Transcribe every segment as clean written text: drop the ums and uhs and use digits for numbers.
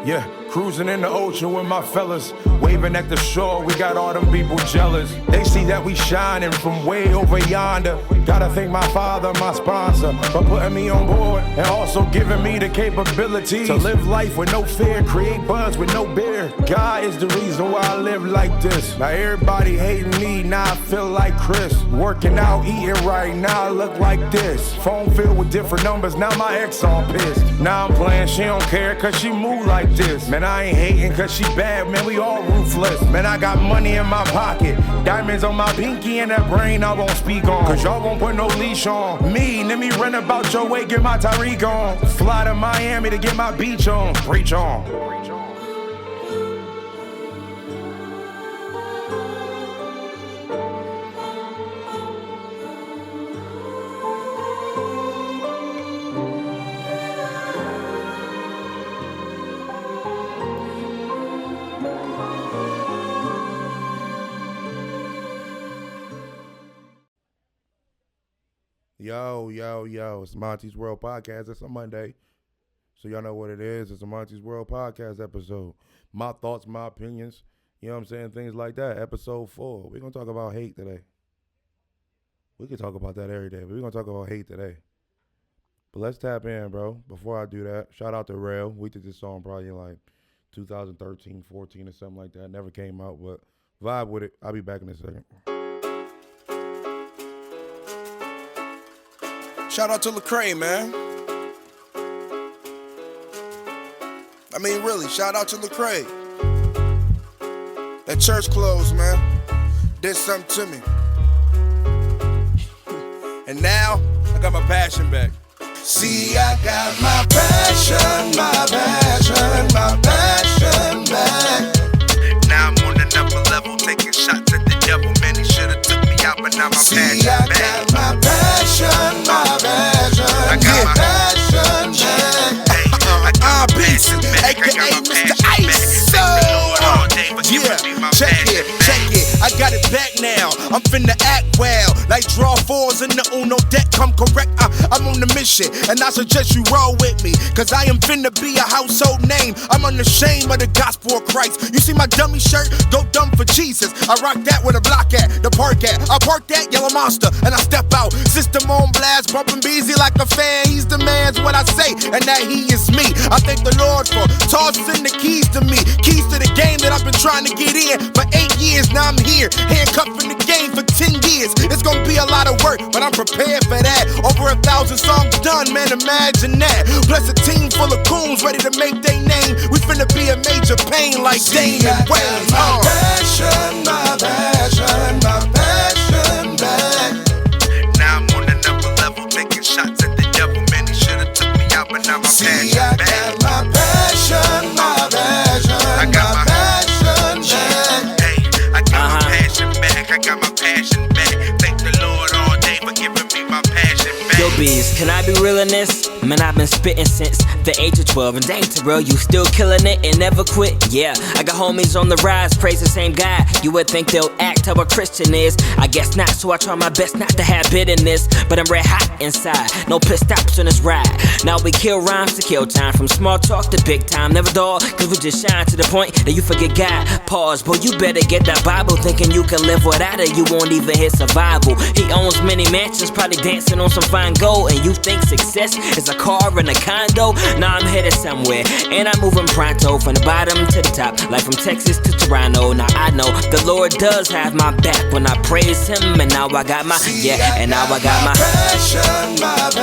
Yeah, cruising in the ocean with my fellas, waving at the shore, we got all them people jealous. They see that we shining from way over yonder. Gotta thank my father, my sponsor, for putting me on board and also giving me the capability to live life with no fear, create buzz with no beer. God is the reason why I live like this. Now everybody hating me, now I feel like Chris. Working out, eating right, now I look like this. Phone filled with different numbers, now my ex all pissed. Now I'm playing, she don't care cause she move like this. Man, I ain't hating cause she bad, man, we all ruthless. Man, I got money in my pocket, diamonds on my pinky, and that brain I won't speak on, cause y'all won't put no leash on me. Let me run about your way, get my Tyreek on. Fly to Miami to get my beach on. Preach on. Yo, it's Monte's World Podcast. It's a Monday, so y'all know what it is. It's a Monte's World Podcast episode. My thoughts, my opinions, you know what I'm saying, things like that. Episode 4. We're going to talk about hate today. We can talk about that every day, but we're going to talk about hate today. But let's tap in, bro. Before I do that, shout out to Rail. We did this song probably in like 2013, 14 or something like that. Never came out, but vibe with it. I'll be back in a second. Shout out to Lecrae, man. I mean, really, shout out to Lecrae. That church closed, man. Did something to me. And now, I got my passion back. See, I got my passion back. Now I'm on another level, taking shots at the devil. Man, he should've took me out, but now my passion back. I got my passion back. I got my passion back. Hey, I got my passion back. AKA Mr. Ice. Check it. I got it back now. I'm finna act well. Like draw fours in the Uno deck, come correct. I'm on the mission, and I suggest you roll with me, cause I am finna be a household name. I'm unashamed of the gospel of Christ. You see my dummy shirt? Go dumb for Jesus. I rock that with a block at, the park at. I park that yellow monster, and I step out. System on blast, bumping Beezy like a fan. He's the man's what I say, and that he is me. I thank the Lord for tossing the keys to me. Keys to the game that I've been trying to get in for 8 years. Now I'm here, handcuffed in the game for 10 years. It's gonna be a lot of work, but I'm prepared for that. Over 1,000 songs done, man, imagine that. Plus a team full of coons ready to make their name. We finna be a major pain like Dane and Wayne. My passion back. Now I'm on another level, taking shots at the devil. Man, he should've took me out, but now my passion back. I got my passion back. I got my passion back. Hey, I got my passion back. I got my passion back. Thank the Lord all day for giving me my passion back. Yo, Bees, can I be real in this? Man, I've been spitting since the age of 12. And dang, Terrell, you still killing it and never quit. Yeah, I got homies on the rise, praise the same guy. You would think they'll act how a Christian is. I guess not, so I try my best not to have bitterness. But I'm red hot inside, no pit stops on this ride. Now we kill rhymes to kill time, from small talk to big time. Never dull, cause we just shine to the point that you forget God. Pause, boy, you better get that Bible. Thinking you can live without it, you won't even hit survival. He owns many mansions, probably dancing on some fine gold. And you think success is a car and a condo? Nah, I'm headed somewhere, and I'm moving pronto, from the bottom to the top, like from Texas to Toronto. Now I know the Lord does have my back when I praise him, and now I got my, and now I got my passion back.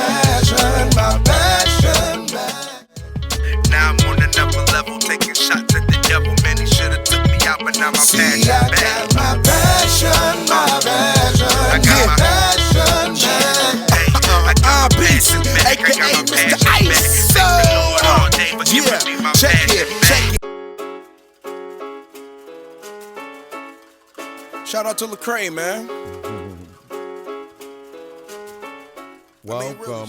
Now I'm on another level, taking shots at the devil. Man, he should've took me out, but now my passion back. I got my passion back. I got my passion back. Hey, I got my passion back. I got my passion back. Thank the Lord all day for giving me my passion back. Shout out to Lecrae, man. Welcome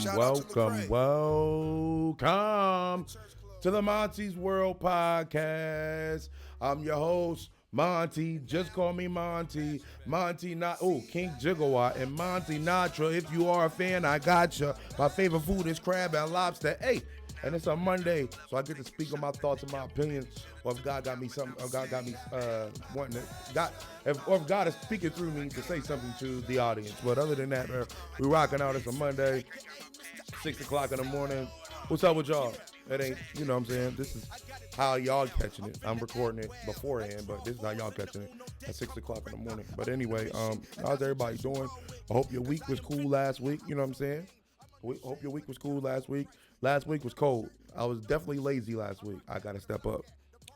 to the Monte's World Podcast. I'm your host, Monte. Just call me Monte. King Gigawatt and Monte Natra. If you are a fan, I gotcha. My favorite food is crab and lobster. Hey, And it's a Monday, so I get to speak on my thoughts and my opinions. Or if God got me something, or God got me wanting to, or if God is speaking through me to say something to the audience. But other than that, we rocking out. It's a Monday, 6 o'clock in the morning. What's up with y'all? It ain't, you know what I'm saying? This is how y'all catching it. I'm recording it beforehand, but this is how y'all catching it at 6 o'clock in the morning. But anyway, how's everybody doing? I hope your week was cool last week. You know what I'm saying? Hope your week was cool last week. Last week was cold. I was definitely lazy last week. I got to step up.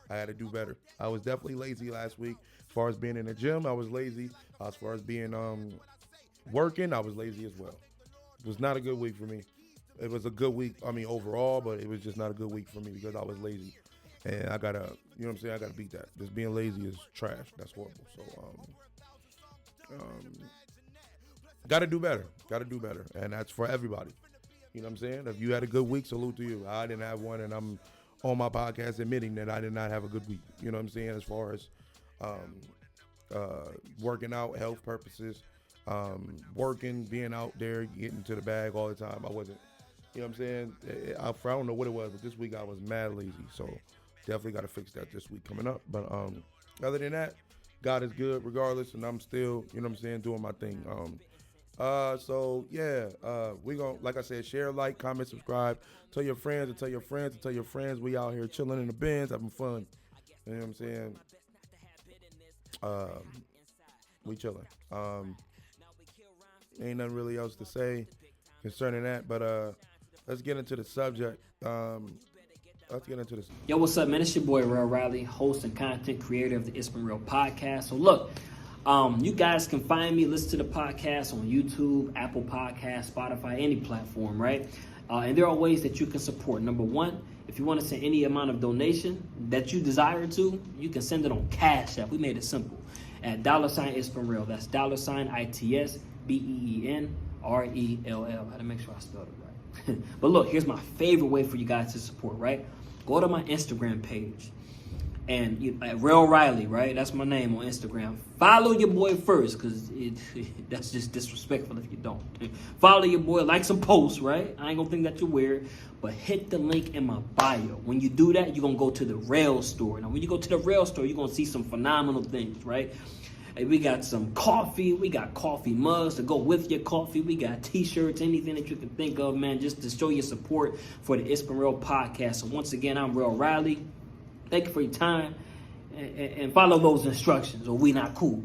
I had to do better. I was definitely lazy last week. As far as being in the gym, I was lazy. As far as being working, I was lazy as well. It was not a good week for me. It was a good week, overall, but it was just not a good week for me because I was lazy. And I gotta, you know what I'm saying? I gotta beat that. Just being lazy is trash. That's horrible. So, gotta do better. Gotta do better. And that's for everybody. You know what I'm saying? If you had a good week, salute to you. I didn't have one, and I'm on my podcast admitting that I did not have a good week. You know what I'm saying? As far as working out, health purposes, working, being out there, getting to the bag all the time. I wasn't. You know what I'm saying? I don't know what it was, but this week I was mad lazy. So definitely got to fix that this week coming up. But other than that, God is good regardless, and I'm still, you know what I'm saying, doing my thing. So yeah, we gonna, like I said, share, like, comment, subscribe, tell your friends and tell your friends and tell your friends. We out here chilling in the bins, having fun. You know what I'm saying? We chilling. Ain't nothing really else to say concerning that, but let's get into the subject. Yo, what's up, man? It's your boy, Real Riley, host and content creator of the It's Been Real podcast. So look, you guys can find me, listen to the podcast on YouTube, Apple Podcasts, Spotify, any platform, right? And there are ways that you can support. Number one, if you want to send any amount of donation that you desire to, you can send it on Cash App. We made it simple. At $ It's Been Real. That's $ITSBEENRELL. I had to make sure I spelled it right. But look, here's my favorite way for you guys to support, right? Go to my Instagram page. And at Real Riley, right? That's my name on Instagram. Follow your boy first, because that's just disrespectful if you don't. Follow your boy, like some posts, right? I ain't gonna think that you're weird, but hit the link in my bio. When you do that, you're gonna go to the Rail store. Now, when you go to the Rail store, you're gonna see some phenomenal things, right? Hey, we got some coffee. We got coffee mugs to go with your coffee. We got t-shirts, anything that you can think of, man, just to show your support for the It's Been Real podcast. So once again, I'm Real Riley. Thank you for your time, and follow those instructions, or we not cool.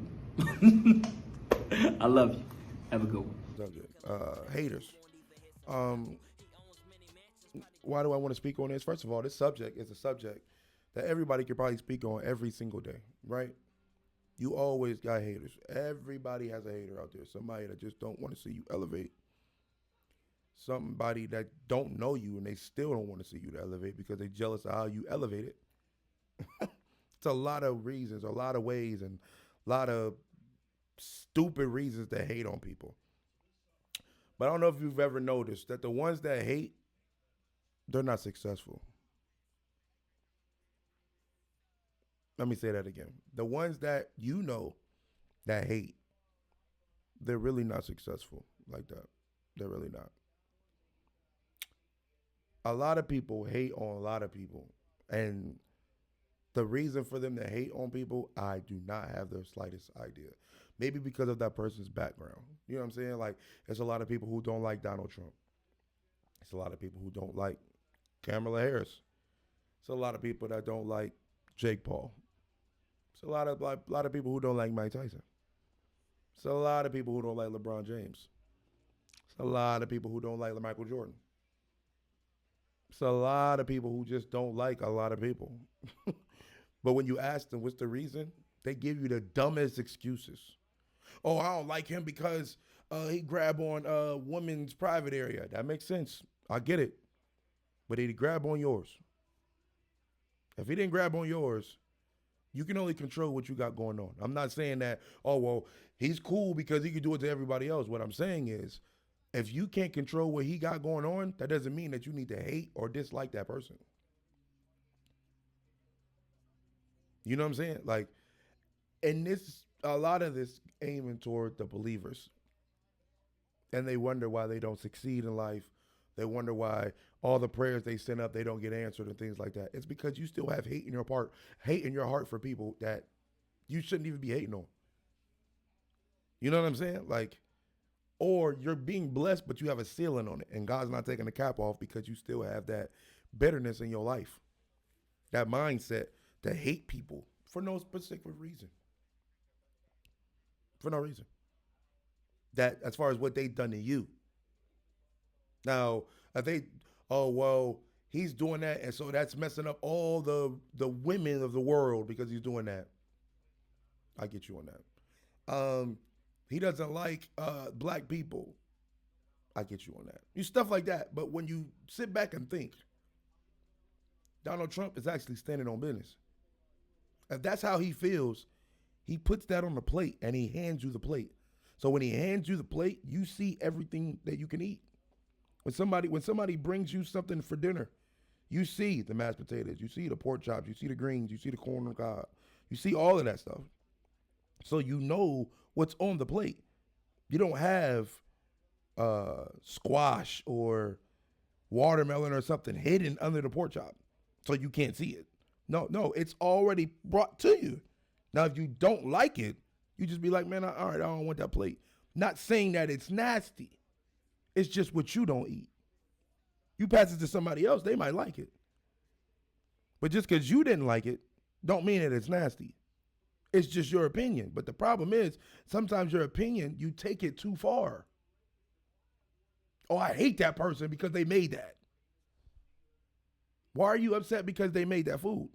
I love you. Have a good one. Haters. Why do I want to speak on this? First of all, this subject is a subject that everybody could probably speak on every single day, right? You always got haters. Everybody has a hater out there. Somebody that just don't want to see you elevate. Somebody that don't know you and they still don't want to see you to elevate because they jealous of how you elevate it. It's a lot of reasons, a lot of ways, and a lot of stupid reasons to hate on people. But I don't know if you've ever noticed that the ones that hate, they're not successful. Let me say that again. The ones that you know that hate, they're really not successful like that. They're really not. A lot of people hate on a lot of people, and the reason for them to hate on people, I do not have the slightest idea. Maybe because of that person's background. You know what I'm saying? Like, there's a lot of people who don't like Donald Trump. It's a lot of people who don't like Kamala Harris. It's a lot of people that don't like Jake Paul. It's a lot of people who don't like Mike Tyson. It's a lot of people who don't like LeBron James. It's a lot of people who don't like Michael Jordan. It's a lot of people who just don't like a lot of people. But when you ask them what's the reason, they give you the dumbest excuses. Oh, I don't like him because he grabbed on a woman's private area. That makes sense. I get it. But did he grab on yours? If he didn't grab on yours, you can only control what you got going on. I'm not saying that, oh, well, he's cool because he can do it to everybody else. What I'm saying is, if you can't control what he got going on, that doesn't mean that you need to hate or dislike that person. You know what I'm saying? Like, and a lot of this aiming toward the believers. And they wonder why they don't succeed in life. They wonder why all the prayers they send up, they don't get answered and things like that. It's because you still have hate in your heart for people that you shouldn't even be hating on. You know what I'm saying? Like, or you're being blessed, but you have a ceiling on it, and God's not taking the cap off because you still have that bitterness in your life, that mindset to hate people for no specific reason. For no reason. That as far as what they've done to you. Now, if they, oh, well, he's doing that, and so that's messing up all the women of the world because he's doing that. I get you on that. He doesn't like black people. I get you on that. You stuff like that. But when you sit back and think, Donald Trump is actually standing on business. If that's how he feels, he puts that on the plate and he hands you the plate. So when he hands you the plate, you see everything that you can eat. When somebody brings you something for dinner, you see the mashed potatoes, you see the pork chops, you see the greens, you see the corn on the cob, you see all of that stuff. So you know what's on the plate. You don't have squash or watermelon or something hidden under the pork chop so you can't see it. No, it's already brought to you. Now, if you don't like it, you just be like, man, all right, I don't want that plate. Not saying that it's nasty. It's just what you don't eat. You pass it to somebody else, they might like it. But just because you didn't like it, don't mean that it's nasty. It's just your opinion. But the problem is, sometimes your opinion, you take it too far. Oh, I hate that person because they made that. Why are you upset because they made that food?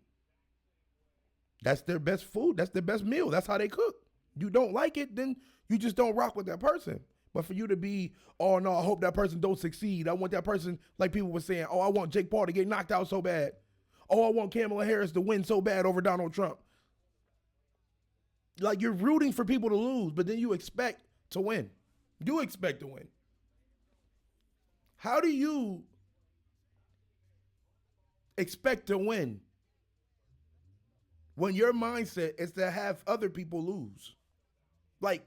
That's their best food. That's their best meal. That's how they cook. You don't like it, then you just don't rock with that person. But for you to be, oh no, I hope that person don't succeed. I want that person, like people were saying, oh, I want Jake Paul to get knocked out so bad. Oh, I want Kamala Harris to win so bad over Donald Trump. Like, you're rooting for people to lose, but then you expect to win. You expect to win. How do you expect to win when your mindset is to have other people lose? Like,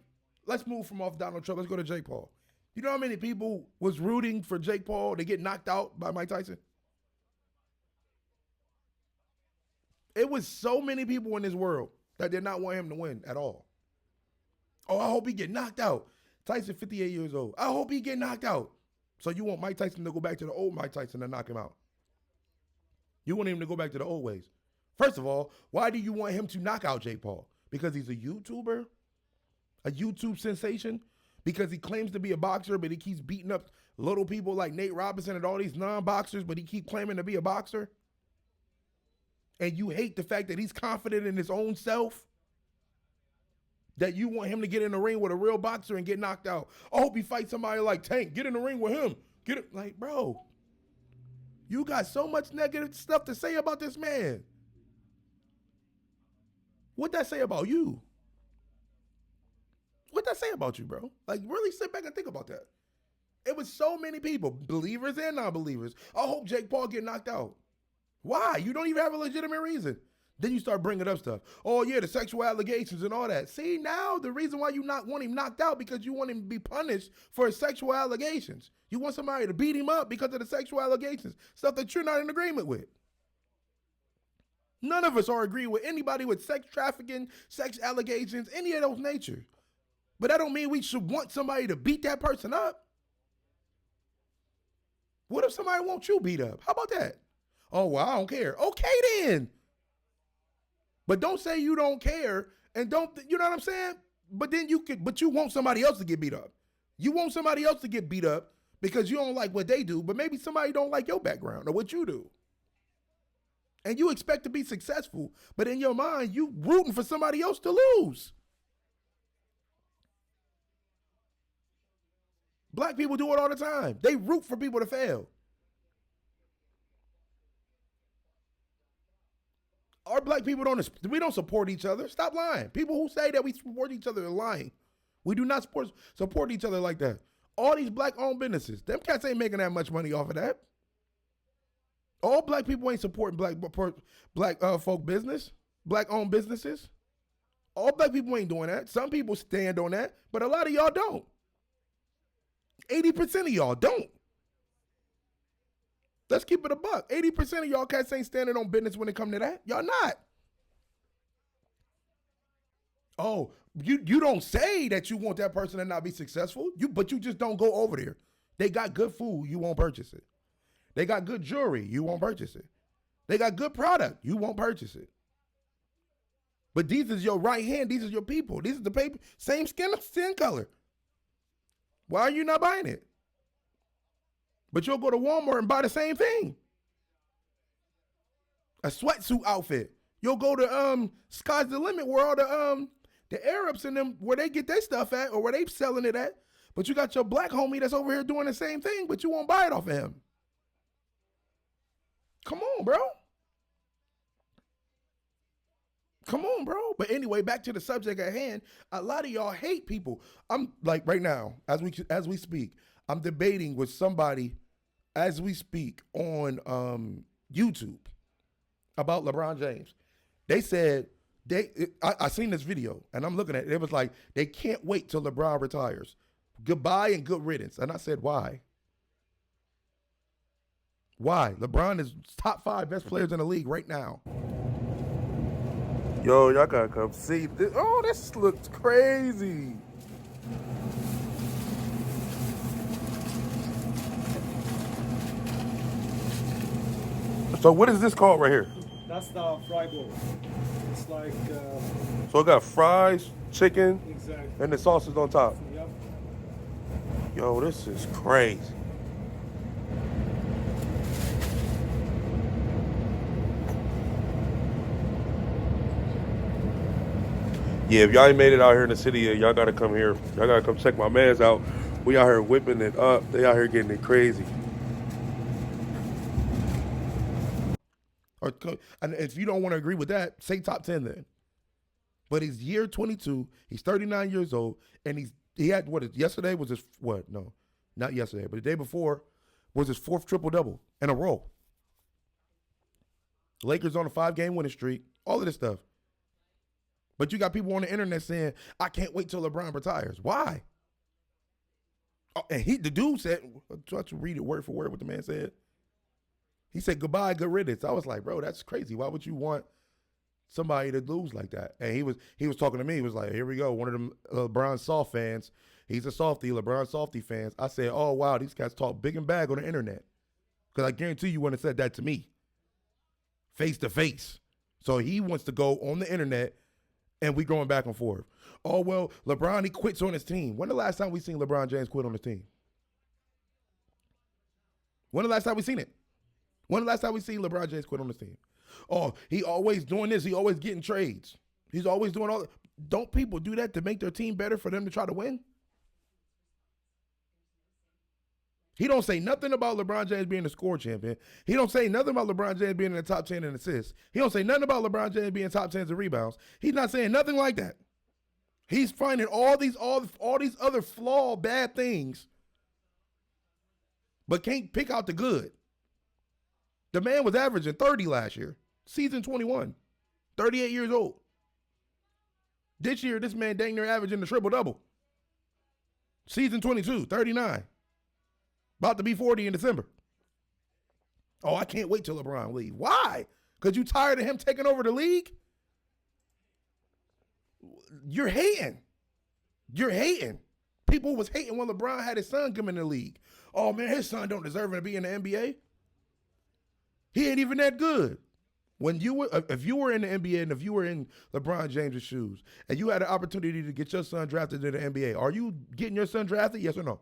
let's move from off Donald Trump. Let's go to Jake Paul. You know how many people was rooting for Jake Paul to get knocked out by Mike Tyson? It was so many people in this world that did not want him to win at all. Oh, I hope he get knocked out. Tyson, 58 years old. I hope he get knocked out. So you want Mike Tyson to go back to the old Mike Tyson and knock him out. You want him to go back to the old ways. First of all, why do you want him to knock out Jake Paul? Because he's a YouTuber? A YouTube sensation? Because he claims to be a boxer, but he keeps beating up little people like Nate Robinson and all these non-boxers, but he keeps claiming to be a boxer? And you hate the fact that he's confident in his own self? That you want him to get in the ring with a real boxer and get knocked out? I hope he fights somebody like Tank. Get in the ring with him. Get it. Like, bro, you got so much negative stuff to say about this man. What'd that say about you? What'd that say about you, bro? Like, really sit back and think about that. It was so many people, believers and non-believers. I hope Jake Paul get knocked out. Why? You don't even have a legitimate reason. Then you start bringing up stuff. Oh, yeah, the sexual allegations and all that. See, now the reason why you not want him knocked out because you want him to be punished for his sexual allegations. You want somebody to beat him up because of the sexual allegations, stuff that you're not in agreement with. None of us are agreeing with anybody with sex trafficking, sex allegations, any of those nature. But that don't mean we should want somebody to beat that person up. What if somebody wants you beat up? How about that? Oh, well, I don't care. Okay, then. But don't say you don't care and don't, you know what I'm saying? But then you want somebody else to get beat up. You want somebody else to get beat up because you don't like what they do, but maybe somebody don't like your background or what you do. And you expect to be successful, but in your mind, you rooting for somebody else to lose. Black people do it all the time. They root for people to fail. Our black people we don't support each other. Stop lying. People who say that we support each other are lying. We do not support each other like that. All these black-owned businesses, them cats ain't making that much money off of that. All black people ain't supporting black folk business, black-owned businesses. All black people ain't doing that. Some people stand on that, but a lot of y'all don't. 80% of y'all don't. Let's keep it a buck. 80% of y'all cats ain't standing on business when it come to that. Y'all not. Oh, you don't say that you want that person to not be successful, but you just don't go over there. They got good food, you won't purchase it. They got good jewelry, you won't purchase it. They got good product, you won't purchase it. But these is your right hand, these are your people. These are the paper, same skin color. Why are you not buying it? But you'll go to Walmart and buy the same thing. A sweatsuit outfit. You'll go to Sky's the Limit where all the Arabs and them, where they get their stuff at or where they selling it at. But you got your black homie that's over here doing the same thing, but you won't buy it off of him. Come on, bro. Come on, bro. But anyway, back to the subject at hand. A lot of y'all hate people. I'm like right now, as we speak, I'm debating with somebody as we speak on YouTube about LeBron James. They said I seen this video and I'm looking at it. It was like they can't wait till LeBron retires. Goodbye and good riddance. And I said, why? Why? LeBron is top 5 best players in the league right now. Yo, y'all gotta come see this. Oh, this looks crazy. So what is this called right here? That's the fry bowl. It's like... So it got fries, chicken, exactly. And the sauce is on top. Yep. Yo, this is crazy. Yeah, if y'all ain't made it out here in the city yet, y'all gotta come here. Y'all gotta come check my mans out. We out here whipping it up. They out here getting it crazy. And if you don't want to agree with that, say top 10 then. But he's year 22. He's 39 years old, and he had yesterday was his No, not yesterday, but the day before was his 4th triple-double in a row. Lakers on a 5-game winning streak. All of this stuff. But you got people on the internet saying, I can't wait till LeBron retires. Why? Oh, and the dude said, try to read it word for word what the man said. He said, goodbye, good riddance. I was like, bro, that's crazy. Why would you want somebody to lose like that? And he was talking to me. He was like, here we go. One of them LeBron soft fans. He's a softie, LeBron softie fans. I said, oh, wow, these guys talk big and bag on the internet. Because I guarantee you wouldn't have said that to me. Face to face. So he wants to go on the internet and we going back and forth. Oh, well, LeBron, he quits on his team. When the last time we seen LeBron James quit on his team? When the last time we seen it? When the last time we seen LeBron James quit on his team? Oh, he always doing this. He always getting trades. He's always doing all. Don't people do that to make their team better for them to try to win? He don't say nothing about LeBron James being the score champion. He don't say nothing about LeBron James being in the top 10 in assists. He don't say nothing about LeBron James being top 10 in rebounds. He's not saying nothing like that. He's finding all these other flawed, bad things, but can't pick out the good. The man was averaging 30 last year, season 21, 38 years old. This year, this man dang near averaging the triple-double. Season 22, 39. About to be 40 in December. Oh, I can't wait till LeBron leave. Why? Because you tired of him taking over the league? You're hating. You're hating. People was hating when LeBron had his son come in the league. Oh, man, his son don't deserve to be in the NBA. He ain't even that good. If you were in the NBA and if you were in LeBron James' shoes and you had an opportunity to get your son drafted in the NBA, are you getting your son drafted? Yes or no?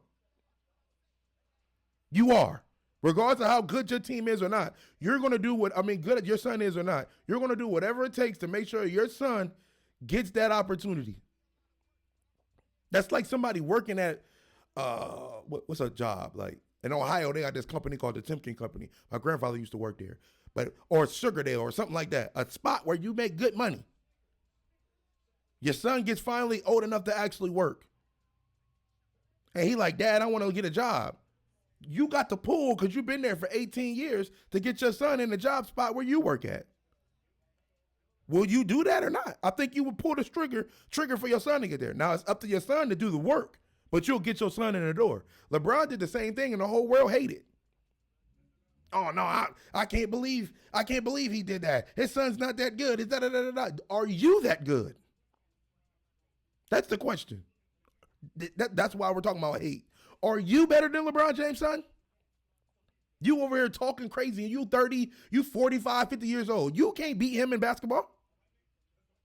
You are. Regardless of how good your team is or not, you're going to do good your son is or not, you're going to do whatever it takes to make sure your son gets that opportunity. That's like somebody working at, what's a job? Like in Ohio, they got this company called the Timken Company. My grandfather used to work there. Or Sugardale or something like that. A spot where you make good money. Your son gets finally old enough to actually work. And he like, Dad, I want to get a job. You got the pull because you've been there for 18 years to get your son in the job spot where you work at. Will you do that or not? I think you would pull the trigger for your son to get there. Now, it's up to your son to do the work, but you'll get your son in the door. LeBron did the same thing and the whole world hated. Oh no, I can't believe he did that. His son's not that good. It's da-da-da-da-da. Are you that good? That's the question. That's why we're talking about hate. Are you better than LeBron James, son? You over here talking crazy and you 30, you 45, 50 years old. You can't beat him in basketball.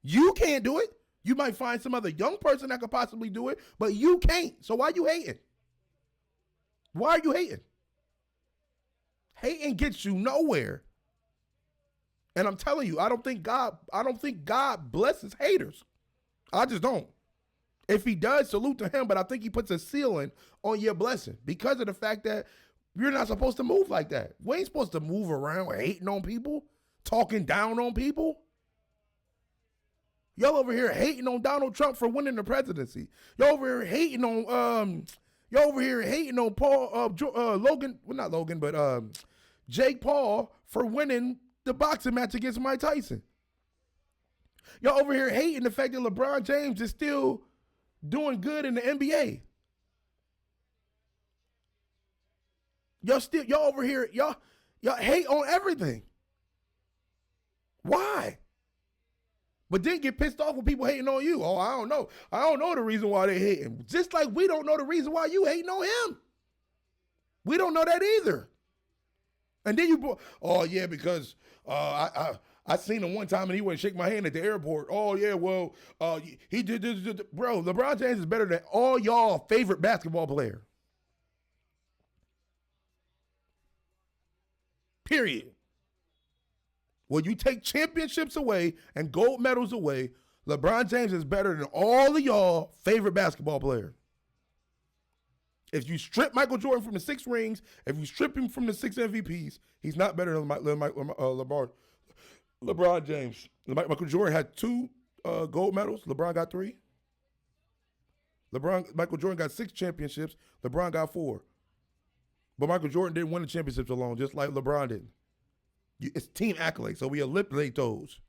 You can't do it. You might find some other young person that could possibly do it, but you can't. So why are you hating? Why are you hating? Hating gets you nowhere. And I'm telling you, I don't think God blesses haters. I just don't. If he does, salute to him, but I think he puts a ceiling on your blessing because of the fact that you're not supposed to move like that. We ain't supposed to move around hating on people, talking down on people. Y'all over here hating on Donald Trump for winning the presidency. Y'all over here hating on Paul Logan, well not Logan, but Jake Paul for winning the boxing match against Mike Tyson. Y'all over here hating the fact that LeBron James is still doing good in the NBA. Y'all over here, y'all hate on everything. Why? But then get pissed off when people hating on you. Oh, I don't know. I don't know the reason why they hating. Just like we don't know the reason why you hating on him. We don't know that either. And then oh yeah, because I seen him one time and he wouldn't shake my hand at the airport. Oh yeah, well, he did this. Bro, LeBron James is better than all y'all favorite basketball player. Period. When you take championships away and gold medals away, LeBron James is better than all of y'all favorite basketball players. If you strip Michael Jordan from the 6 rings, if you strip him from the 6 MVPs, he's not better than LeBron James. Michael Jordan had 2 gold medals. LeBron got 3. Michael Jordan got 6 championships. LeBron got 4. But Michael Jordan didn't win the championships alone, just like LeBron did. It's team accolades, so we eliminate those.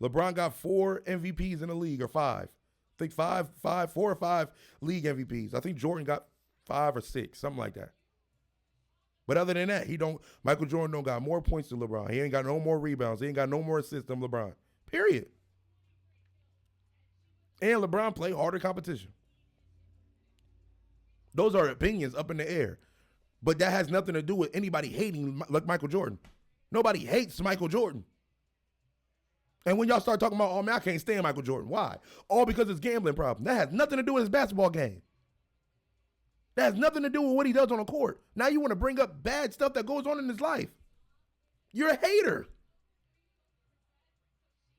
LeBron got 4 MVPs in the league, or 5. I think 4 or 5 league MVPs. I think Jordan got 5 or 6, something like that. But other than that, Michael Jordan don't got more points than LeBron. He ain't got no more rebounds. He ain't got no more assists than LeBron. Period. And LeBron play harder competition. Those are opinions up in the air. But that has nothing to do with anybody hating like Michael Jordan. Nobody hates Michael Jordan. And when y'all start talking about, oh man, I can't stand Michael Jordan. Why? All because it's gambling problem. That has nothing to do with his basketball game. That has nothing to do with what he does on the court. Now you want to bring up bad stuff that goes on in his life. You're a hater.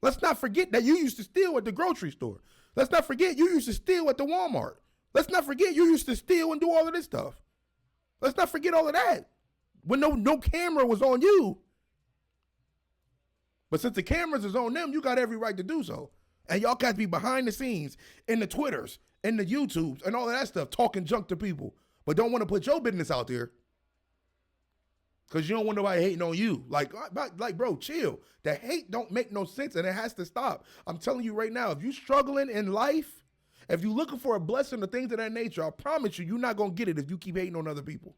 Let's not forget that you used to steal at the grocery store. Let's not forget you used to steal at the Walmart. Let's not forget you used to steal and do all of this stuff. Let's not forget all of that. When no camera was on you. But since the cameras is on them, you got every right to do so. And y'all got to be behind the scenes in the Twitters, in the YouTubes, and all of that stuff, talking junk to people. But don't want to put your business out there. Because you don't want nobody hating on you. Like, bro, chill. The hate don't make no sense, and it has to stop. I'm telling you right now, if you struggling in life, if you looking for a blessing or things of that nature, I promise you, you're not going to get it if you keep hating on other people.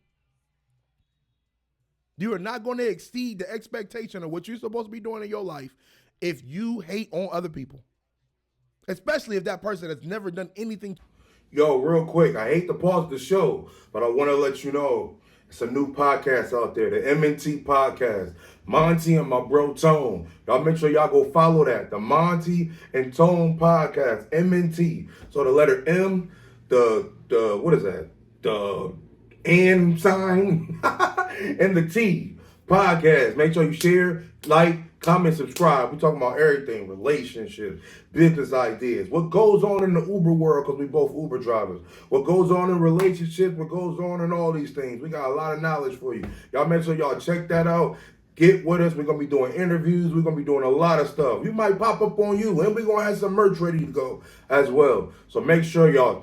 You are not going to exceed the expectation of what you're supposed to be doing in your life if you hate on other people. Especially if that person has never done anything. Yo, real quick, I hate to pause the show, but I want to let you know it's a new podcast out there, the MNT podcast. Monte and my bro Tone. Y'all make sure y'all go follow that. The Monte and Tone podcast, MNT. So the letter M, the what is that? The N sign and the T podcast. Make sure you share, like, comment, subscribe. We're talking about everything, relationships, business ideas, what goes on in the Uber world, because we both Uber drivers, what goes on in relationships, what goes on in all these things. We got a lot of knowledge for you. Y'all make sure y'all check that out. Get with us. We're going to be doing interviews. We're going to be doing a lot of stuff. We might pop up on you, and we're going to have some merch ready to go as well. So make sure y'all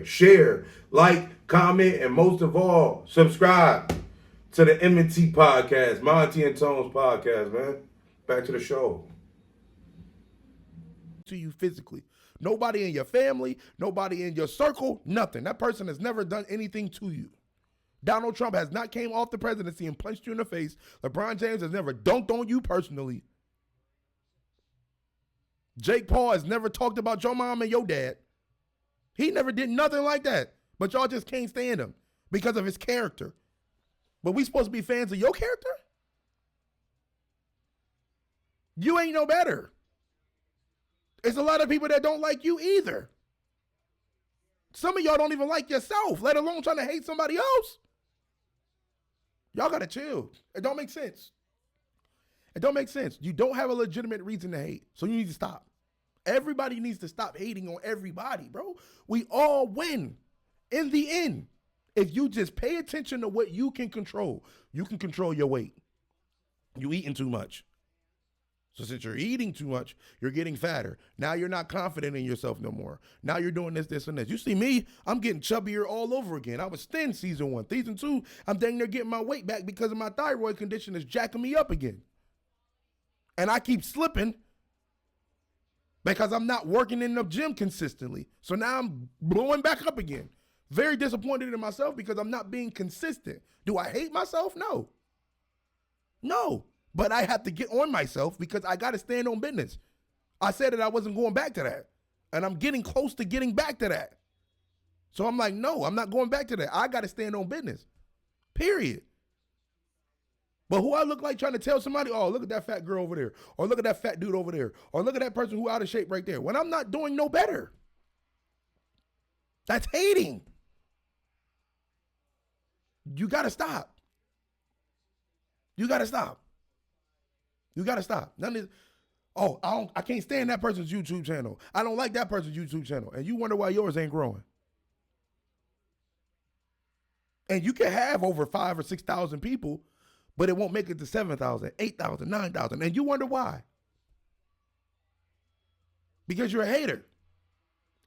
share, like, comment, and most of all, subscribe to the M&T podcast, Monte and Tone's podcast, man. Back to the show. To you physically. Nobody in your family, nobody in your circle, nothing. That person has never done anything to you. Donald Trump has not came off the presidency and punched you in the face. LeBron James has never dunked on you personally. Jake Paul has never talked about your mom and your dad. He never did nothing like that. But y'all just can't stand him because of his character. But we supposed to be fans of your character? You ain't no better. There's a lot of people that don't like you either. Some of y'all don't even like yourself, let alone trying to hate somebody else. Y'all got to chill. It don't make sense. It don't make sense. You don't have a legitimate reason to hate, so you need to stop. Everybody needs to stop hating on everybody, bro. We all win in the end. If you just pay attention to what you can control your weight. You eating too much. So since you're eating too much, you're getting fatter. Now you're not confident in yourself no more. Now you're doing this, and this. You see me, I'm getting chubbier all over again. I was thin season 1. Season 2, I'm dang near getting my weight back because of my thyroid condition is jacking me up again. And I keep slipping because I'm not working in the gym consistently. So now I'm blowing back up again. Very disappointed in myself because I'm not being consistent. Do I hate myself? No. No. But I have to get on myself because I got to stand on business. I said that I wasn't going back to that. And I'm getting close to getting back to that. So I'm like, no, I'm not going back to that. I got to stand on business. Period. But who I look like trying to tell somebody, oh, look at that fat girl over there. Or look at that fat dude over there. Or look at that person who out of shape right there. When I'm not doing no better. That's hating. You got to stop. You got to stop. You got to stop. None of this, I can't stand that person's YouTube channel. I don't like that person's YouTube channel. And you wonder why yours ain't growing. And you can have over 5,000 or 6,000 people, but it won't make it to 7,000, 8,000, 9,000. And you wonder why. Because you're a hater.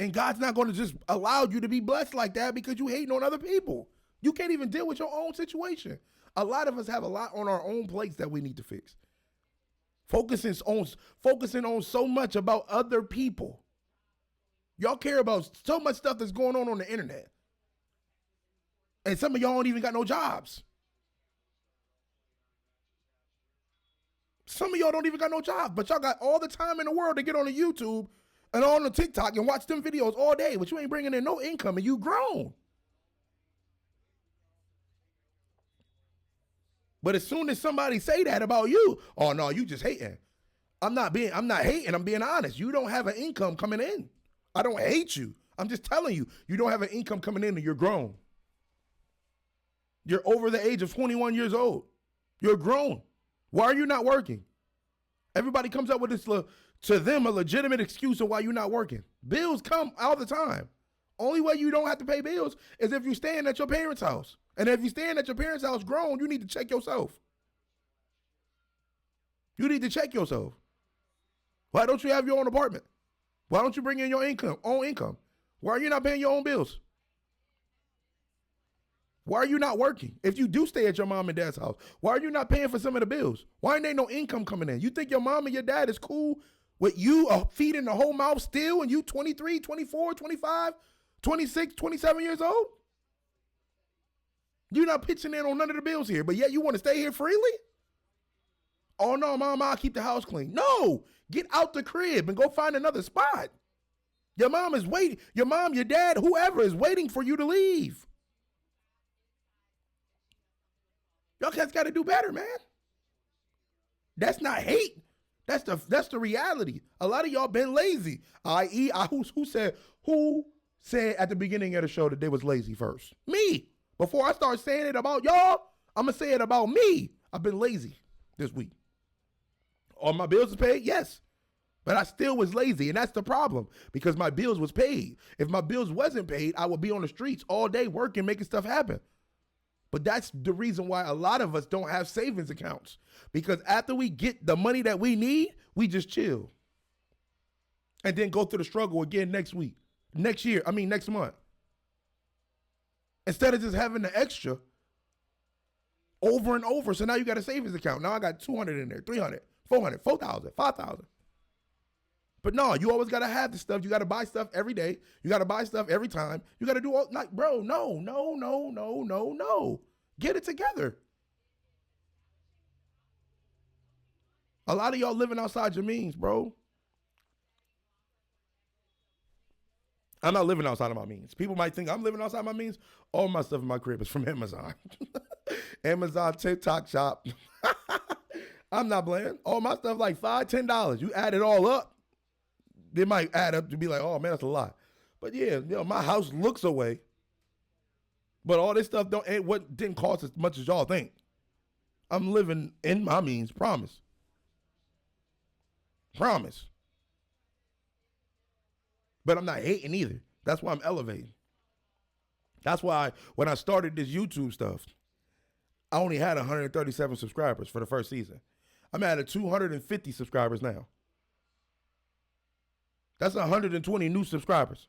And God's not going to just allow you to be blessed like that because you hating on other people. You can't even deal with your own situation. A lot of us have a lot on our own plates that we need to fix. Focusing on so much about other people. Y'all care about so much stuff that's going on the internet. And some of y'all don't even got no jobs. Some of y'all don't even got no jobs, but y'all got all the time in the world to get on the YouTube and on the TikTok and watch them videos all day, but you ain't bringing in no income and you grown. But as soon as somebody say that about you, oh no, you just hating. I'm not hating, I'm being honest. You don't have an income coming in. I don't hate you. I'm just telling you, you don't have an income coming in and you're grown. You're over the age of 21 years old. You're grown. Why are you not working? Everybody comes up with this, to them, a legitimate excuse of why you're not working. Bills come all the time. Only way you don't have to pay bills is if you're staying at your parents' house. And if you're staying at your parents' house grown, you need to check yourself. You need to check yourself. Why don't you have your own apartment? Why don't you bring in your own income? Why are you not paying your own bills? Why are you not working? If you do stay at your mom and dad's house, why are you not paying for some of the bills? Why ain't there no income coming in? You think your mom and your dad is cool with you feeding the whole mouth still and you 23, 24, 25, 26, 27 years old? You're not pitching in on none of the bills here, but yet you want to stay here freely? Oh no, mom, I'll keep the house clean. No, get out the crib and go find another spot. Your mom is waiting. Your mom, your dad, whoever is waiting for you to leave. Y'all cats got to do better, man. That's not hate. That's the reality. A lot of y'all been lazy. Who said at the beginning of the show that they was lazy first? Me. Before I start saying it about y'all, I'm going to say it about me. I've been lazy this week. Are my bills paid? Yes. But I still was lazy, and that's the problem because my bills was paid. If my bills wasn't paid, I would be on the streets all day working, making stuff happen. But that's the reason why a lot of us don't have savings accounts because after we get the money that we need, we just chill and then go through the struggle again next month. Instead of just having the extra over and over. So now you got a savings account. Now I got 200 in there, 300, 400, 4,000, 5,000. But no, you always gotta have the stuff. You gotta buy stuff every day. You gotta buy stuff every time. You gotta do all like, bro, no. Get it together. A lot of y'all living outside your means, bro. I'm not living outside of my means. People might think I'm living outside my means. All my stuff in my crib is from Amazon. Amazon, TikTok shop. I'm not playing. All my stuff like $5, $10. You add it all up, it might add up to be like, oh man, that's a lot. But yeah, my house looks away. But all this stuff didn't cost as much as y'all think. I'm living in my means, promise. Promise. But I'm not hating either. That's why I'm elevating. That's why when I started this YouTube stuff, I only had 137 subscribers for the first season. I'm at 250 subscribers now. That's 120 new subscribers.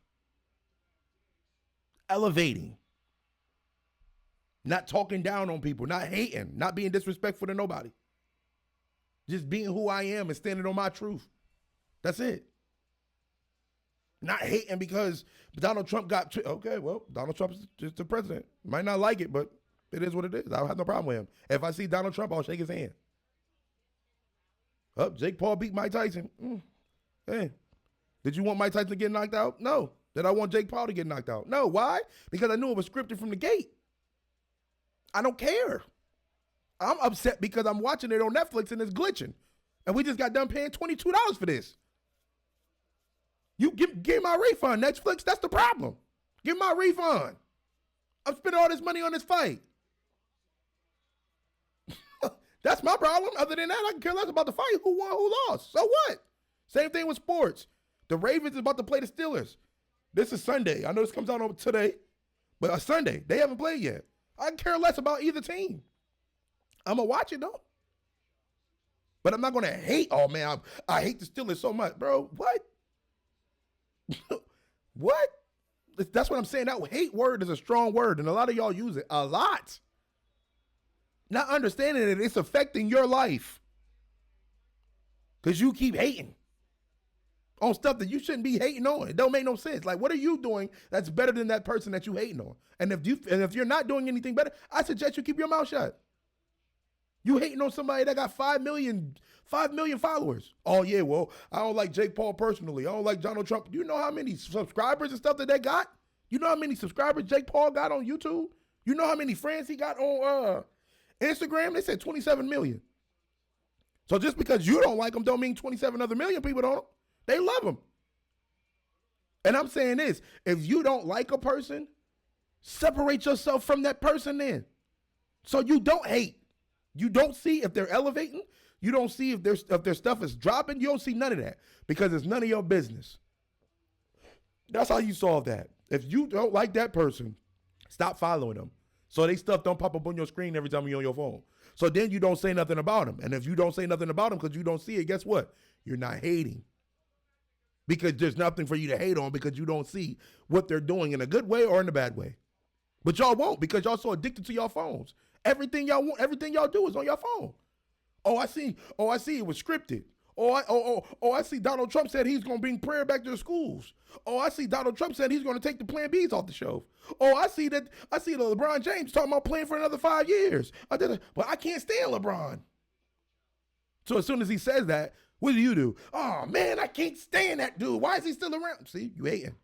Elevating. Not talking down on people, not hating, not being disrespectful to nobody. Just being who I am and standing on my truth. That's it. Not hating because Donald Trump got, okay, well, Donald Trump is just the president. Might not like it, but it is what it is. I don't have no problem with him. If I see Donald Trump, I'll shake his hand. Jake Paul beat Mike Tyson. Hey, did you want Mike Tyson to get knocked out? No. Did I want Jake Paul to get knocked out? No. Why? Because I knew it was scripted from the gate. I don't care. I'm upset because I'm watching it on Netflix and it's glitching. And we just got done paying $22 for this. You give my refund, Netflix. That's the problem. Give my refund. I'm spending all this money on this fight. That's my problem. Other than that, I can care less about the fight. Who won, who lost. So what? Same thing with sports. The Ravens is about to play the Steelers. This is Sunday. I know this comes out on today, but Sunday. They haven't played yet. I care less about either team. I'm going to watch it, though. But I'm not going to hate, oh, man, I hate the Steelers so much. Bro, what? What? That's what I'm saying. That hate word is a strong word, and a lot of y'all use it a lot. Not understanding that it's affecting your life. Because you keep hating on stuff that you shouldn't be hating on. It don't make no sense. Like, what are you doing that's better than that person that you hating on? And if you're not doing anything better, I suggest you keep your mouth shut. You hating on somebody that got 5 million followers. Oh, yeah, well, I don't like Jake Paul personally. I don't like Donald Trump. You know how many subscribers and stuff that they got? You know how many subscribers Jake Paul got on YouTube? You know how many friends he got on Instagram? They said 27 million. So just because you don't like them don't mean 27 other million people don't. They love them. And I'm saying this, if you don't like a person, separate yourself from that person then. So you don't hate. You don't see if they're elevating. You don't see if their stuff is dropping. You don't see none of that because it's none of your business. That's how you solve that. If you don't like that person, stop following them. So they stuff don't pop up on your screen every time you're on your phone. So then you don't say nothing about them. And if you don't say nothing about them because you don't see it, guess what? You're not hating. Because there's nothing for you to hate on because you don't see what they're doing in a good way or in a bad way. But y'all won't because y'all so addicted to your phones. Everything y'all want, everything y'all do is on your phone. Oh, I see it was scripted. I see Donald Trump said he's going to bring prayer back to the schools. Oh, I see Donald Trump said he's going to take the Plan Bs off the shelf. Oh, I see the LeBron James talking about playing for another 5 years. But I can't stand LeBron. So as soon as he says that, what do? Oh, man, I can't stand that dude. Why is he still around? See, you hating.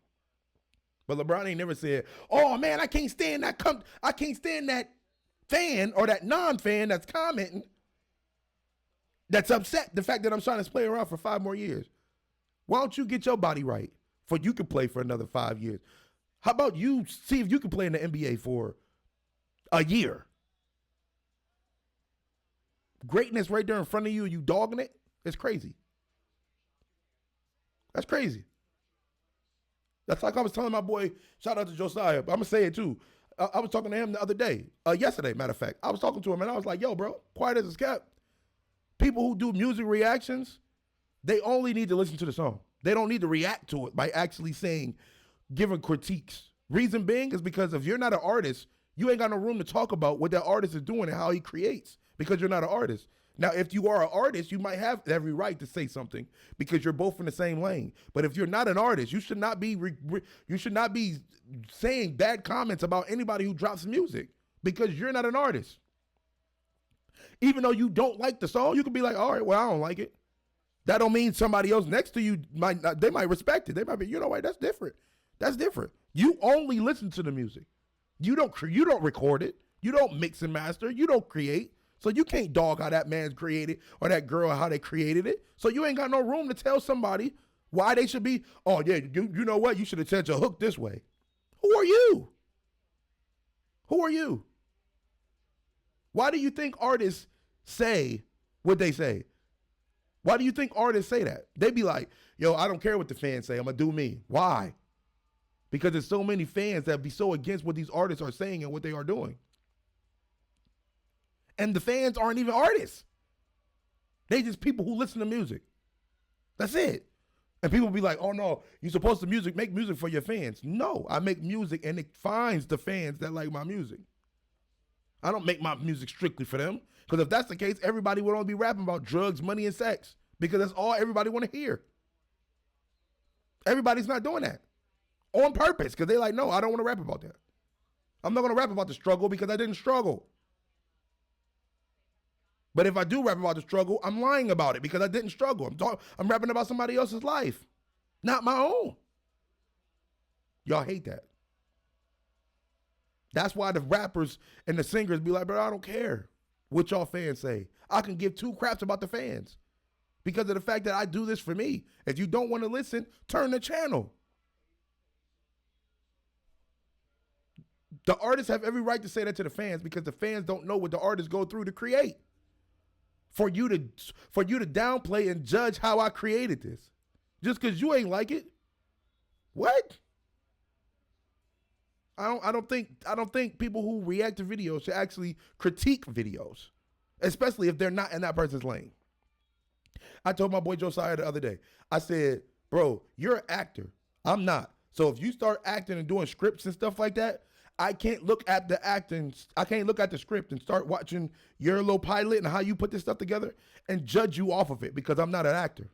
But LeBron ain't never said, oh, man, I can't stand that. I can't stand that fan or that non-fan that's commenting that's upset the fact that I'm trying to play around for 5 more years. Why don't you get your body right for you can play for another 5 years? How about you see if you can play in the NBA for a year? Greatness right there in front of you, you dogging it? It's crazy. That's crazy. That's like I was telling my boy, shout out to Josiah, but I'm going to say it too. I was talking to him the other day, yesterday, matter of fact. I was talking to him and I was like, yo, bro, quiet as it's kept. People who do music reactions, they only need to listen to the song. They don't need to react to it by actually giving critiques. Reason being is because if you're not an artist, you ain't got no room to talk about what that artist is doing and how he creates because you're not an artist. Now, if you are an artist, you might have every right to say something because you're both in the same lane. But if you're not an artist, you should not be saying bad comments about anybody who drops music because you're not an artist. Even though you don't like the song, you can be like, all right, well, I don't like it. That don't mean somebody else next to you might not, they might respect it. They might be, you know what, that's different. That's different. You only listen to the music. You don't record it. You don't mix and master. You don't create. So you can't dog how that man's created or that girl how they created it. So you ain't got no room to tell somebody why they should be, oh yeah, you know what? You should have set your hook this way. Who are you? Who are you? Why do you think artists say what they say? Why do you think artists say that? They be like, yo, I don't care what the fans say. I'm going to do me. Why? Because there's so many fans that be so against what these artists are saying and what they are doing. And the fans aren't even artists. They just people who listen to music. That's it. And people be like, oh no, you're supposed to make music for your fans. No, I make music and it finds the fans that like my music. I don't make my music strictly for them. Because if that's the case, everybody would only be rapping about drugs, money, and sex. Because that's all everybody want to hear. Everybody's not doing that. On purpose. Because they like, no, I don't want to rap about that. I'm not going to rap about the struggle because I didn't struggle. But if I do rap about the struggle, I'm lying about it because I didn't struggle. I'm rapping about somebody else's life, not my own. Y'all hate that. That's why the rappers and the singers be like, bro, I don't care what y'all fans say. I can give two craps about the fans because of the fact that I do this for me. If you don't want to listen, turn the channel. The artists have every right to say that to the fans because the fans don't know what the artists go through to create. For you to downplay and judge how I created this. Just because you ain't like it. What? I don't think people who react to videos should actually critique videos. Especially if they're not in that person's lane. I told my boy Josiah the other day. I said, bro, you're an actor. I'm not. So if you start acting and doing scripts and stuff like that, I can't look at the acting. I can't look at the script and start watching your little pilot and how you put this stuff together and judge you off of it because I'm not an actor.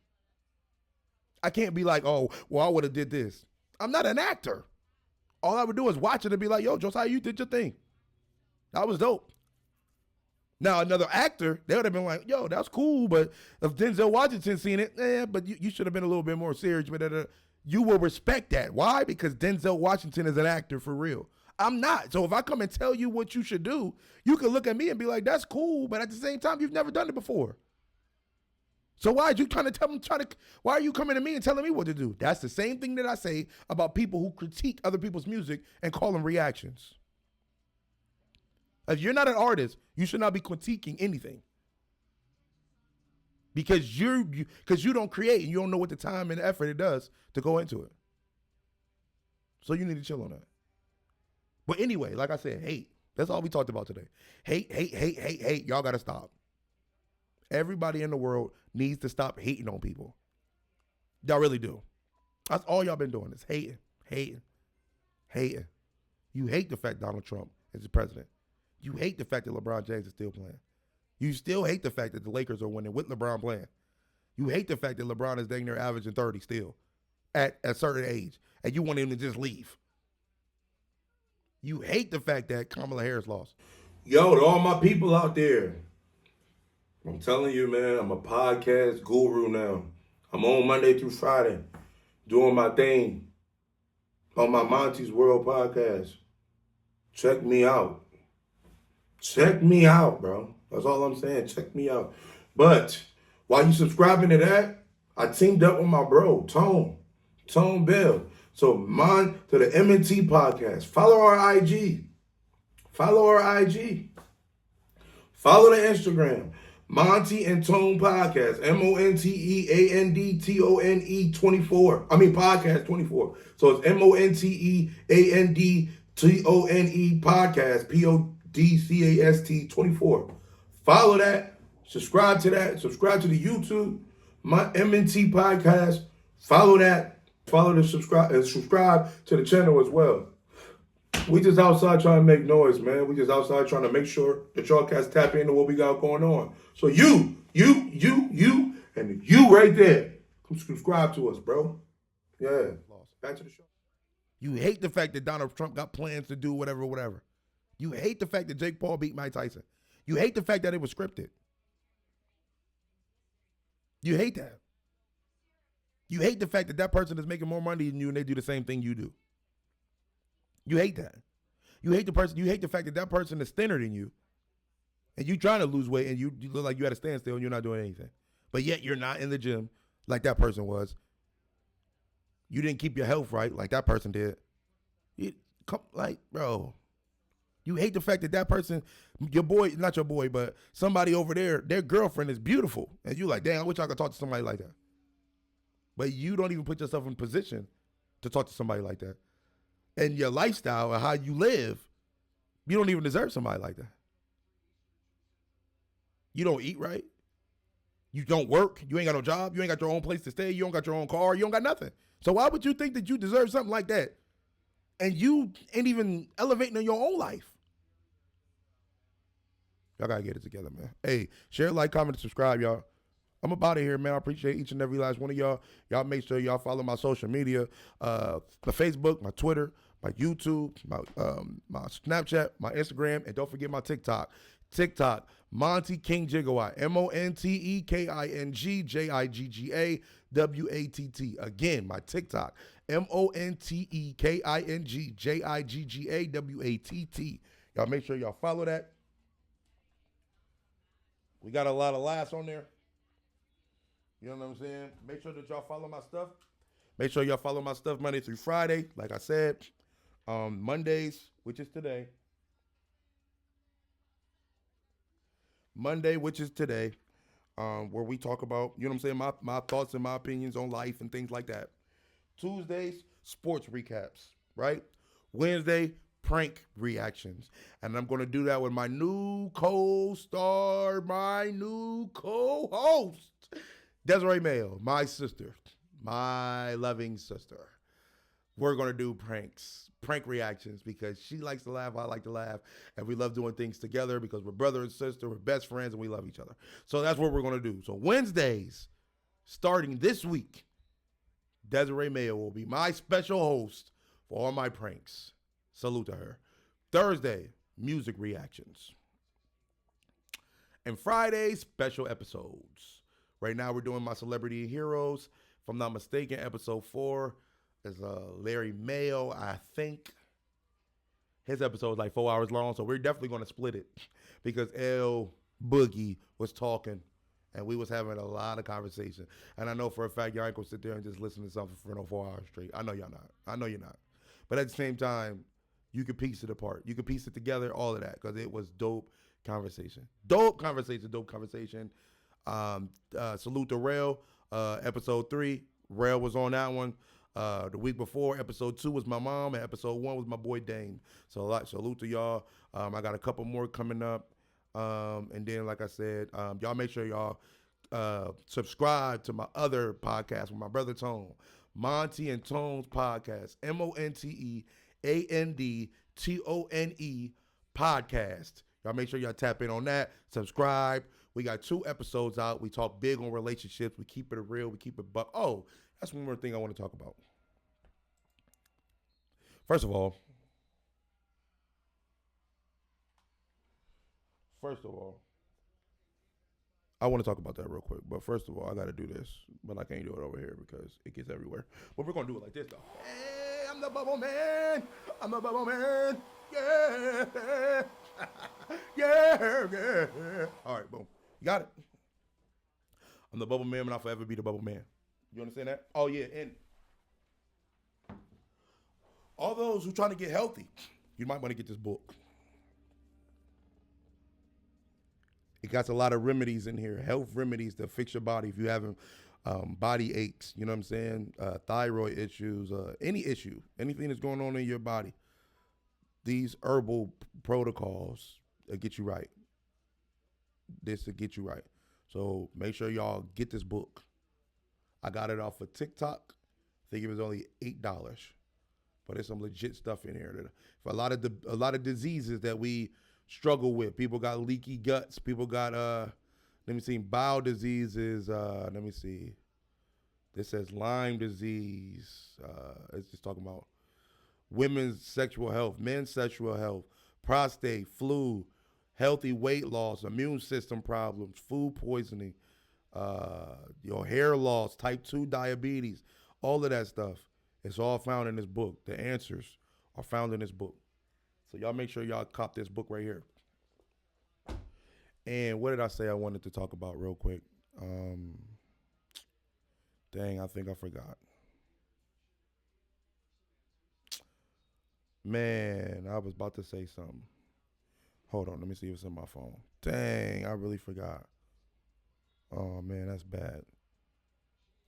I can't be like, oh, well, I would have did this. I'm not an actor. All I would do is watch it and be like, yo, Josiah, you did your thing. That was dope. Now, another actor, they would have been like, yo, that's cool, but if Denzel Washington seen it, but you should have been a little bit more serious. But you will respect that. Why? Because Denzel Washington is an actor for real. I'm not. So if I come and tell you what you should do, you can look at me and be like, that's cool, but at the same time, you've never done it before. So why are you why are you coming to me and telling me what to do? That's the same thing that I say about people who critique other people's music and call them reactions. If you're not an artist, you should not be critiquing anything. Because you don't create and you don't know what the time and effort it does to go into it. So you need to chill on that. But anyway, like I said, hate. That's all we talked about today. Hate. Y'all got to stop. Everybody in the world needs to stop hating on people. Y'all really do. That's all y'all been doing is hating. You hate the fact Donald Trump is the president. You hate the fact that LeBron James is still playing. You still hate the fact that the Lakers are winning with LeBron playing. You hate the fact that LeBron is dang near averaging 30 still at a certain age, and you want him to just leave. You hate the fact that Kamala Harris lost. Yo, to all my people out there, I'm telling you, man, I'm a podcast guru now. I'm on Monday through Friday doing my thing on my Monte's World podcast. Check me out. Check me out, bro. That's all I'm saying. Check me out. But while you subscribing to that, I teamed up with my bro, Tone Bell. So to the M&T podcast. Follow our IG. Follow the Instagram. Monte and Tone Podcast. MONTEANDTONE 24. I mean podcast 24. So it's MONTEANDTONE podcast. PODCAST 24. Follow that. Subscribe to that. Subscribe to the YouTube. My M&T podcast. Follow that. Follow the subscribe to the channel as well. We just outside trying to make noise, man. We just outside trying to make sure that y'all cats tap into what we got going on. So you, and you right there, come subscribe to us, bro. Yeah. Back to the show. You hate the fact that Donald Trump got plans to do whatever. You hate the fact that Jake Paul beat Mike Tyson. You hate the fact that it was scripted. You hate that. You hate the fact that that person is making more money than you and they do the same thing you do. You hate that. You hate the fact that that person is thinner than you and you trying to lose weight and you look like you had a standstill and you're not doing anything. But yet you're not in the gym like that person was. You didn't keep your health right like that person did. Bro, you hate the fact that that person, your boy, not your boy, but somebody over there, their girlfriend is beautiful. And you like, damn, I wish I could talk to somebody like that. But you don't even put yourself in position to talk to somebody like that. And your lifestyle and how you live, you don't even deserve somebody like that. You don't eat right. You don't work. You ain't got no job. You ain't got your own place to stay. You don't got your own car. You don't got nothing. So why would you think that you deserve something like that? And you ain't even elevating in your own life. Y'all got to get it together, man. Hey, share, like, comment, and subscribe, y'all. I'm up out of here, man. I appreciate each and every last one of y'all. Y'all make sure y'all follow my social media, my Facebook, my Twitter, my YouTube, my Snapchat, my Instagram, and don't forget my TikTok. TikTok, Monte King Gigawatt, MonteKingJiggawatt. Again, my TikTok, MonteKingJiggawatt. Y'all make sure y'all follow that. We got a lot of laughs on there. You know what I'm saying? Make sure that y'all follow my stuff. Make sure y'all follow my stuff Monday through Friday. Like I said, Mondays, which is today. Monday, which is today, where we talk about, you know what I'm saying, my thoughts and my opinions on life and things like that. Tuesdays, sports recaps, right? Wednesday, prank reactions. And I'm going to do that with my new co-star, my new co-host, Desiree Mayo, my sister, my loving sister. We're going to do prank reactions because she likes to laugh, I like to laugh, and we love doing things together because we're brother and sister, we're best friends, and we love each other. So that's what we're going to do. So Wednesdays, starting this week, Desiree Mayo will be my special host for all my pranks. Salute to her. Thursday, music reactions. And Friday, special episodes. Right now, we're doing my celebrity heroes. If I'm not mistaken, episode 4 is Larry Mayo. I think his episode is like 4 hours long, so we're definitely going to split it because L Boogie was talking and we was having a lot of conversation. And I know for a fact y'all ain't going to sit there and just listen to something for no 4 hours straight. I know y'all not. I know you're not. But at the same time, you can piece it apart. You can piece it together, all of that, because it was dope conversation. Dope conversation. Salute to Rail, episode 3. Rail was on that one. The week before, episode 2 was my mom, and episode 1 was my boy Dame. So salute to y'all. I got a couple more coming up. And then, like I said, y'all make sure y'all subscribe to my other podcast with my brother Tone. Monte and Tone's podcast. MonteAndTone podcast. Y'all make sure y'all tap in on that. Subscribe. We got 2 episodes out. We talk big on relationships. We keep it real. We keep it buck. Oh, that's one more thing I want to talk about. First of all, I want to talk about that real quick. But first of all, I got to do this. But I can't do it over here because it gets everywhere. But we're going to do it like this, though. Hey, I'm the bubble man. Yeah. yeah. All right, boom. You got it. I'm the bubble man, and I'll forever be the bubble man. You understand that? Oh, yeah. And all those who trying to get healthy, you might want to get this book. It got a lot of remedies in here, health remedies to fix your body if you having body aches, you know what I'm saying? Thyroid issues, any issue, anything that's going on in your body. These herbal protocols get you right. This will get you right. So make sure y'all get this book. I got it off of TikTok. I think it was only $8. but there's some legit stuff in here. For a lot of diseases that we struggle with. People got leaky guts. People got bowel diseases. Let me see. This says Lyme disease. It's just talking about women's sexual health, men's sexual health, prostate, flu, healthy weight loss, immune system problems, food poisoning, your hair loss, type 2 diabetes, all of that stuff. It's all found in this book. The answers are found in this book. So y'all make sure y'all cop this book right here. And what did I say I wanted to talk about real quick? Dang, I think I forgot. Man, I was about to say something. Hold on, let me see if it's in my phone. Dang, I really forgot. Oh, man, that's bad.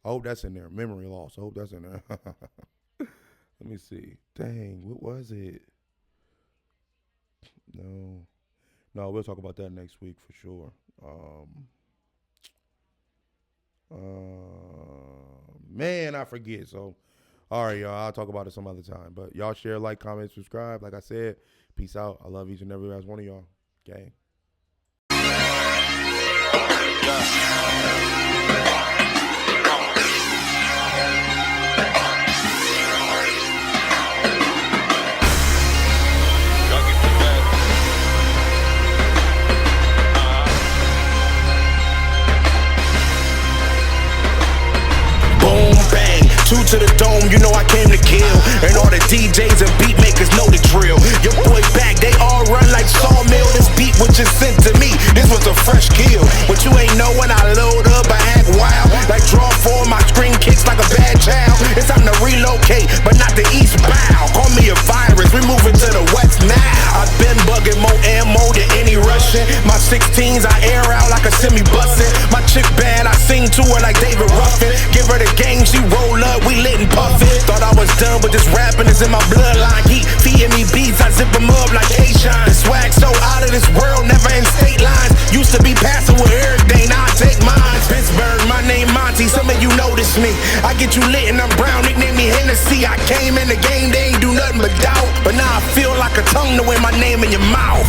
I hope that's in there. Memory loss. I hope that's in there. Let me see. Dang, what was it? No, we'll talk about that next week for sure. Man, I forget. So, all right, y'all. I'll talk about it some other time. But y'all share, like, comment, subscribe. Like I said, peace out. I love each and every last one of y'all. Gang. Two to the dome, you know I came to kill. And all the DJs and beat makers know the drill. Your boy back, they all run like sawmill. This beat was just sent to me, this was a fresh kill. But you ain't know when I load up, I act wild. Like draw four, my screen kicks like a bad child. It's time to relocate, but not the east bow. Call me a virus, we moving to the west now. I've been bugging more ammo than any Russian. My 16s I air out like a semi-bussin'. My chick bad, I sing to her like David Ruffin. Give her the game, she roll up. We lit and puffin'. Thought I was done, but this rapping is in my bloodline. Keep feeding me beats, I zip them up like A-Shine. The swag so out of this world, never in state lines. Used to be passing with everything, now I take mine. Pittsburgh, my name Monte, some of you notice me. I get you lit and I'm brown, nickname me Hennessy. I came in the game, they ain't do nothing but doubt. But now I feel like a tongue to wear my name in your mouth.